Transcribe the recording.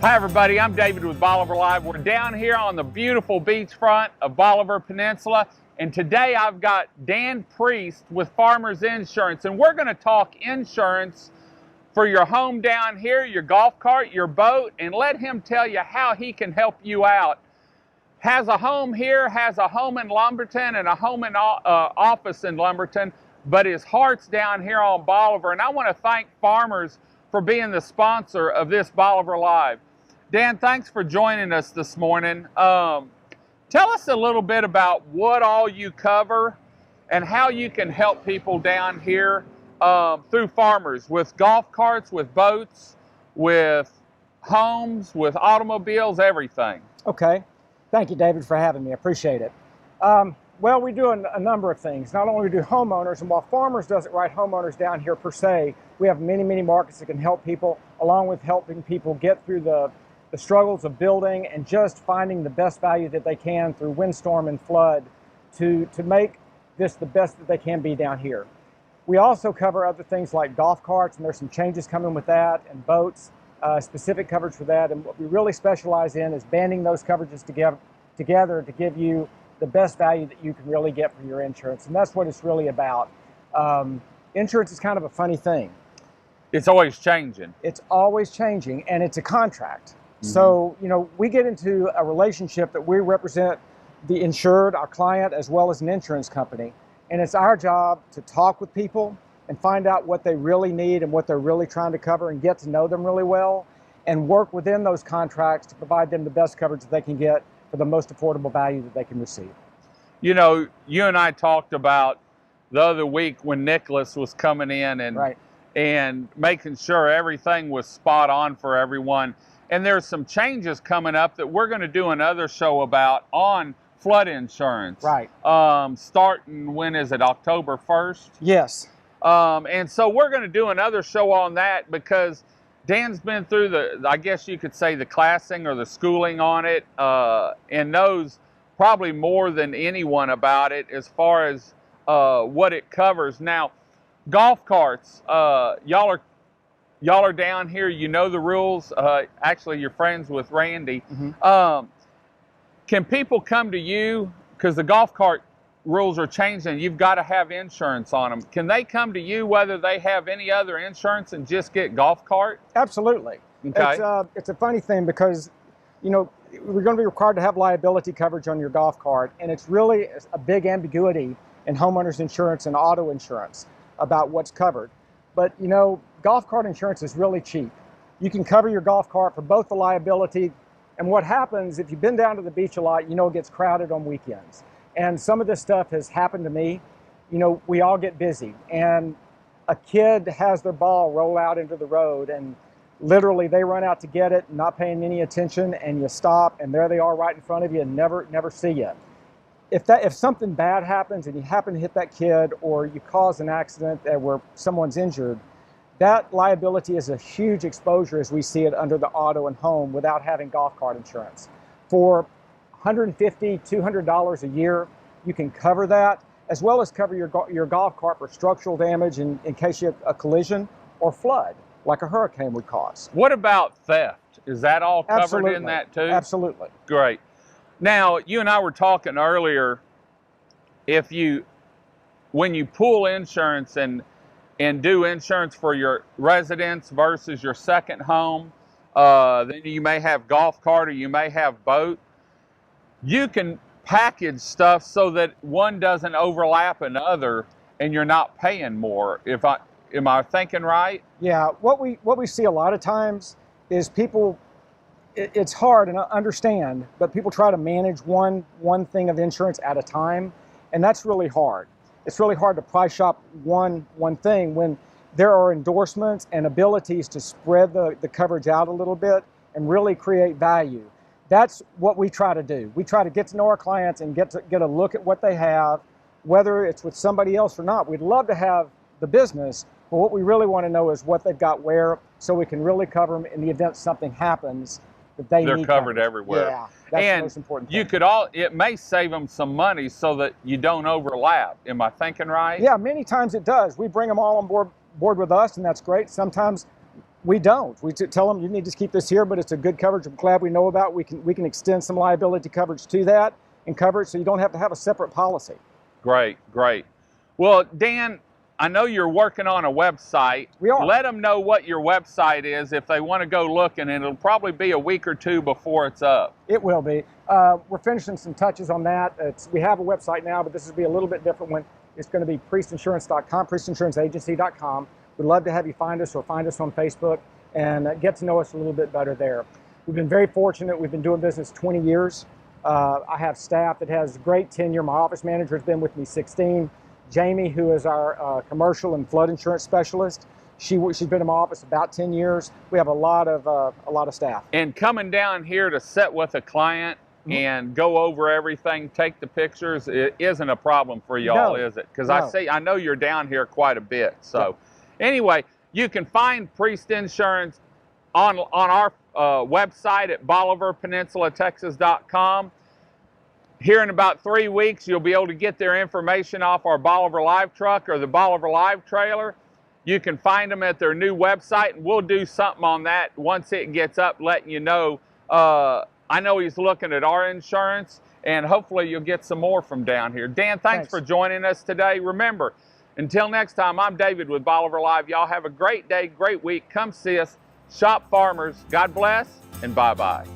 Hi everybody, I'm David with Bolivar Live. We're down here on the beautiful beachfront of Bolivar Peninsula, and today I've got Dan Priest with Farmers Insurance, and we're going to talk insurance for your home down here, your golf cart, your boat, and let him tell you how he can help you out. Has a home here, has a home in Lumberton and a home in office in Lumberton, but his heart's down here on Bolivar, and I want to thank Farmers for being the sponsor of this Bolivar Live. Dan, thanks for joining us this morning. Tell us a little bit about what all you cover and how you can help people down here through Farmers with golf carts, with boats, with homes, with automobiles, everything. Okay. Thank you, David, for having me. I appreciate it. Well, we do a number of things. Not only do homeowners, and while Farmers doesn't write homeowners down here per se, we have many, many markets that can help people, along with helping people get through the struggles of building and just finding the best value that they can through windstorm and flood to make this the best that they can be down here. We also cover other things like golf carts, and there's some changes coming with that, and boats, specific coverage for that. And what we really specialize in is banding those coverages together to give you the best value that you can really get for your insurance. And that's what it's really about. Insurance is kind of a funny thing. It's always changing. It's always changing, and it's a contract. So, you know, we get into a relationship that we represent the insured, our client, as well as an insurance company. And it's our job to talk with people and find out what they really need and what they're really trying to cover and get to know them really well and work within those contracts to provide them the best coverage that they can get for the most affordable value that they can receive. You know, you and I talked about the other week when Nicholas was coming in and making sure everything was spot on for everyone. And there's some changes coming up that we're going to do another show about on flood insurance. Right. Starting, when is it, October 1st? Yes. And so we're going to do another show on that because Dan's been through I guess you could say the classing or the schooling on it, and knows probably more than anyone about it as far as what it covers. Now, golf carts, y'all are down here, you know the rules. Actually, you're friends with Randy. Can people come to you, because the golf cart rules are changing, you've got to have insurance on them. Can they come to you whether they have any other insurance and just get golf cart? Absolutely. Okay. It's a funny thing because, you know, we're going to be required to have liability coverage on your golf cart, and it's really a big ambiguity in homeowners insurance and auto insurance about what's covered. But, you know, golf cart insurance is really cheap. You can cover your golf cart for both the liability, and what happens if you've been down to the beach a lot, you know it gets crowded on weekends. And some of this stuff has happened to me. You know, we all get busy, and a kid has their ball roll out into the road, and literally they run out to get it, not paying any attention, and you stop, and there they are right in front of you and never see you. If something bad happens and you happen to hit that kid, or you cause an accident where someone's injured, that liability is a huge exposure as we see it under the auto and home without having golf cart insurance. For $150, $200 a year, you can cover that, as well as cover your golf cart for structural damage in case you have a collision or flood, like a hurricane would cause. What about theft? Is that all covered Absolutely. in that too? Absolutely. Great. Now, you and I were talking earlier, when you pool insurance and do insurance for your residence versus your second home, then you may have golf cart or you may have boat. You can package stuff so that one doesn't overlap another and you're not paying more. Am I thinking right? Yeah, what we see a lot of times is people, it's hard, and I understand, but people try to manage one thing of insurance at a time, and that's really hard. It's really hard to price shop one thing when there are endorsements and abilities to spread the coverage out a little bit and really create value. That's what we try to do. We try to get to know our clients and get a look at what they have, whether it's with somebody else or not. We'd love to have the business, but what we really want to know is what they've got where, so we can really cover them in the event something happens that they're covered coverage. Everywhere. Yeah, that's and the most important thing. It may save them some money so that you don't overlap. Am I thinking right? Yeah, many times it does. We bring them all on board with us, and that's great. Sometimes We don't. We tell them you need to keep this here, but it's a good coverage. I'm glad we know about. We can extend some liability coverage to that and cover it so you don't have to have a separate policy. Great, great. Well, Dan, I know you're working on a website. We are. Let them know what your website is if they want to go looking, and it'll probably be a week or two before it's up. It will be. We're finishing some touches on that. We have a website now, but this will be a little bit different one. It's going to be priestinsurance.com, priestinsuranceagency.com. We'd love to have you find us or find us on Facebook and get to know us a little bit better there. We've been very fortunate. We've been doing business 20 years. I have staff that has great tenure. My office manager has been with me 16. Jamie, who is our commercial and flood insurance specialist, she's been in my office about 10 years. We have a lot of staff. And coming down here to sit with a client and go over everything, take the pictures, it isn't a problem for y'all, is it? Because I know you're down here quite a bit. So anyway, you can find Priest Insurance on our website at BolivarPeninsulaTexas.com. Here in about 3 weeks, you'll be able to get their information off our Bolivar Live truck or the Bolivar Live trailer. You can find them at their new website, and we'll do something on that once it gets up, letting you know. I know he's looking at our insurance, and hopefully you'll get some more from down here. Dan, thanks for joining us today. Remember, until next time, I'm David with Bolivar Live. Y'all have a great day, great week. Come see us. Shop Farmers. God bless, and bye-bye.